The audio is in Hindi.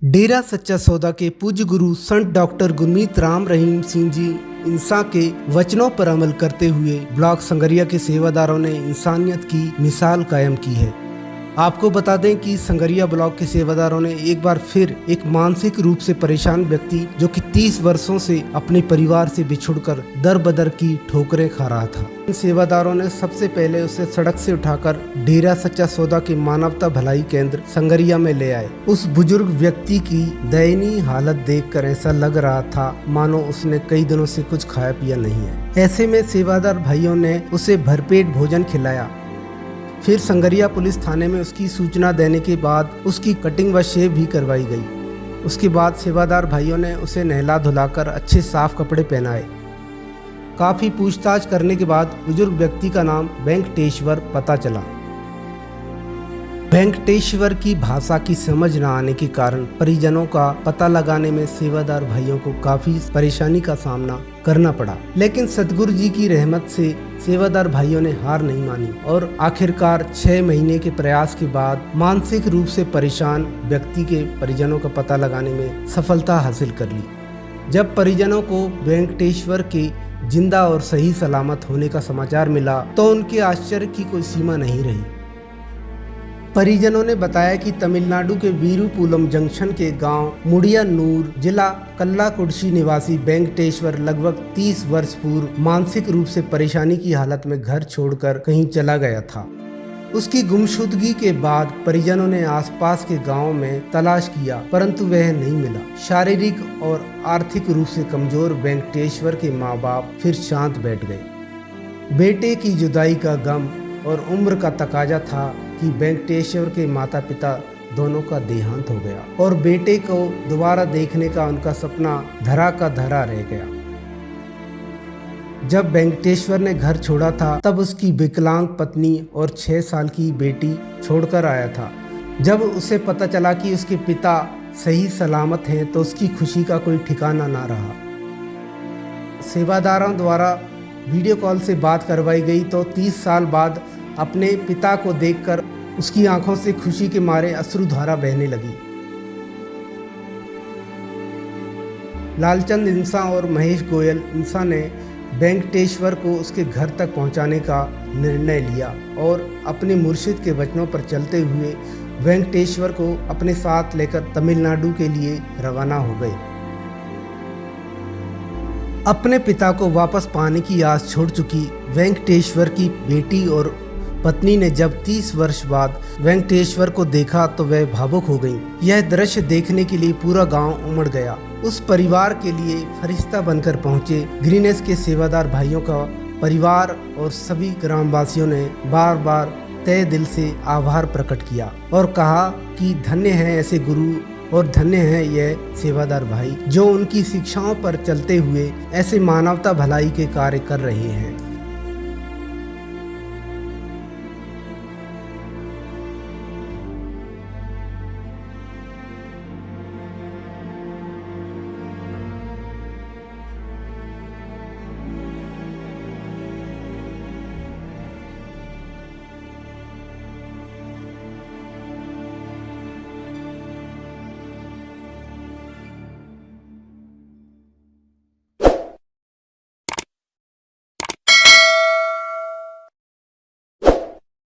डेरा सच्चा सौदा के पूज्य गुरु संत डॉक्टर गुरमीत राम रहीम सिंह जी इंसान के वचनों पर अमल करते हुए ब्लॉक संगरिया के सेवादारों ने इंसानियत की मिसाल कायम की है। आपको बता दें कि संगरिया ब्लॉक के सेवादारों ने एक बार फिर एक मानसिक रूप से परेशान व्यक्ति जो कि 30 वर्षों से अपने परिवार से बिछुड़कर दर बदर की ठोकरें खा रहा था। इन सेवादारों ने सबसे पहले उसे सड़क से उठाकर डेरा सच्चा सौदा के मानवता भलाई केंद्र संगरिया में ले आए। उस बुजुर्ग व्यक्ति की दयनीय हालत देखकर ऐसा लग रहा था मानो उसने कई दिनों से कुछ खाया पिया नहीं है। ऐसे में सेवादार भाइयों ने उसे भरपेट भोजन खिलाया। फिर संगरिया पुलिस थाने में उसकी सूचना देने के बाद उसकी कटिंग व शेव भी करवाई गई। उसके बाद सेवादार भाइयों ने उसे नहला धुलाकर अच्छे साफ कपड़े पहनाए। काफ़ी पूछताछ करने के बाद बुजुर्ग व्यक्ति का नाम वेंकटेश्वर पता चला। वेंकटेश्वर की भाषा की समझ न आने के कारण परिजनों का पता लगाने में सेवादार भाइयों को काफ़ी परेशानी का सामना करना पड़ा, लेकिन सतगुरु जी की रहमत से सेवादार भाइयों ने हार नहीं मानी और आखिरकार 6 महीने के प्रयास के बाद मानसिक रूप से परेशान व्यक्ति के परिजनों का पता लगाने में सफलता हासिल कर ली। जब परिजनों को वेंकटेश्वर के जिंदा और सही सलामत होने का समाचार मिला तो उनके आश्चर्य की कोई सीमा नहीं रही। परिजनों ने बताया कि तमिलनाडु के वीरूपुलम जंक्शन के गांव मुड़ियानूर जिला कल्लाकुर्ची निवासी वेंकटेश्वर लगभग 30 वर्ष पूर्व मानसिक रूप से परेशानी की हालत में घर छोड़कर कहीं चला गया था। उसकी गुमशुदगी के बाद परिजनों ने आसपास के गांव में तलाश किया, परंतु वह नहीं मिला। शारीरिक और आर्थिक रूप से कमजोर वेंकटेश्वर के माँ बाप फिर शांत बैठ गए। बेटे की जुदाई का गम और उम्र का तकाजा था कि वेंकटेश्वर के माता पिता दोनों का देहांत हो गया और बेटे को दोबारा देखने का उनका सपना धरा का धरा रह गया। जब वेंकटेश्वर ने घर छोड़ा था तब उसकी विकलांग पत्नी और 6 साल की बेटी छोड़कर आया था। जब उसे पता चला कि उसके पिता सही सलामत हैं तो उसकी खुशी का कोई ठिकाना ना रहा। सेवादारों द्वारा वीडियो कॉल से बात करवाई गई तो 30 साल बाद अपने पिता को देखकर उसकी आंखों से खुशी के मारे अश्रुधारा बहने लगी। लालचंद इंसान और महेश गोयल इंसान ने वेंकटेश्वर को उसके घर तक पहुंचाने का निर्णय लिया और अपने मुर्शिद के वचनों पर चलते हुए वेंकटेश्वर को अपने साथ लेकर तमिलनाडु के लिए रवाना हो गए। अपने पिता को वापस पाने की आस छोड़ चुकी वेंकटेश्वर की बेटी और पत्नी ने जब 30 वर्ष बाद वेंकटेश्वर को देखा तो वह भावुक हो गई। यह दृश्य देखने के लिए पूरा गांव उमड़ गया। उस परिवार के लिए फरिश्ता बनकर पहुंचे ग्रीनेस के सेवादार भाइयों का परिवार और सभी ग्रामवासियों ने बार बार तहे दिल से आभार प्रकट किया और कहा कि धन्य है ऐसे गुरु और धन्य है यह सेवादार भाई जो उनकी शिक्षाओं पर चलते हुए ऐसे मानवता भलाई के कार्य कर रहे हैं।